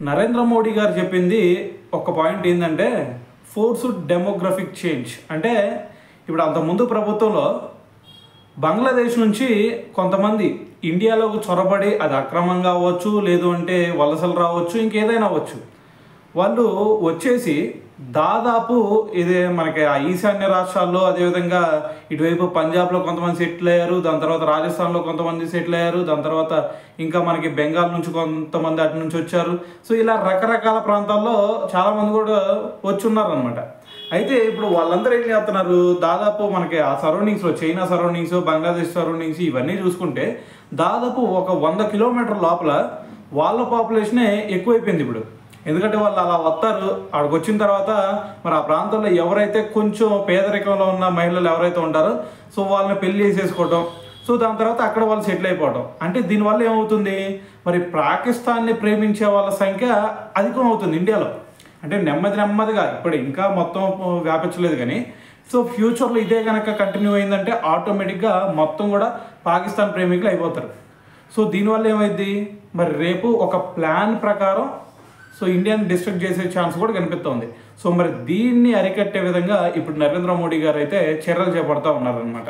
నరేంద్ర మోడీ గారు చెప్పింది ఒక పాయింట్ ఏంటంటే ఫోర్స్డ్ డెమోగ్రఫిక్ చేంజ్. అంటే ఇప్పుడు అంతకుముందు ప్రభుత్వంలో బంగ్లాదేశ్ నుంచి కొంతమంది ఇండియాలోకి చొరబడి, అది అక్రమంగా అవ్వచ్చు, లేదు అంటే వలసలు రావచ్చు, ఇంకేదైనా అవ్వచ్చు, వాళ్ళు వచ్చేసి దాదాపు ఇదే మనకి ఆ ఈశాన్య రాష్ట్రాల్లో, అదేవిధంగా ఇటువైపు పంజాబ్లో కొంతమంది సెటిల్ అయ్యారు, దాని తర్వాత రాజస్థాన్లో కొంతమంది సెటిల్ అయ్యారు, దాని తర్వాత ఇంకా మనకి బెంగాల్ నుంచి కొంతమంది అటు నుంచి వచ్చారు. సో ఇలా రకరకాల ప్రాంతాల్లో చాలామంది కూడా వచ్చి ఉన్నారనమాట. అయితే ఇప్పుడు వాళ్ళందరూ ఏం చేస్తున్నారు, దాదాపు మనకి ఆ సరౌండింగ్స్లో, చైనా సరౌండింగ్స్, బంగ్లాదేశ్ సరౌండింగ్స్ ఇవన్నీ చూసుకుంటే దాదాపు ఒక 100 కిలోమీటర్ల లోపల వాళ్ళ పాపులేషనే ఎక్కువైపోయింది ఇప్పుడు. ఎందుకంటే వాళ్ళు అలా వస్తారు, అక్కడికి వచ్చిన తర్వాత మరి ఆ ప్రాంతంలో ఎవరైతే కొంచెం పేదరికంలో ఉన్న మహిళలు ఎవరైతే ఉంటారో సో వాళ్ళని పెళ్లి చేసేసుకోవటం, సో దాని తర్వాత అక్కడ వాళ్ళు సెటిల్ అయిపోవటం. అంటే దీనివల్ల ఏమవుతుంది, మరి పాకిస్తాన్ని ప్రేమించే వాళ్ళ సంఖ్య అధికం అవుతుంది ఇండియాలో. అంటే నెమ్మదిగా ఇప్పుడు ఇంకా మొత్తం వ్యాపించలేదు కానీ, సో ఫ్యూచర్లో ఇదే కనుక కంటిన్యూ అయిందంటే ఆటోమేటిక్గా మొత్తం కూడా పాకిస్తాన్ ప్రేమికులు అయిపోతారు. సో దీనివల్ల ఏమైంది, మరి రేపు ఒక ప్లాన్ ప్రకారం సో ఇండియాని డిస్ట్రక్ట్ చేసే ఛాన్స్ కూడా కనిపిస్తుంది. సో మరి దీన్ని అరికట్టే విధంగా ఇప్పుడు నరేంద్ర మోడీ గారు అయితే చర్యలు చేపడతా ఉన్నారనమాట.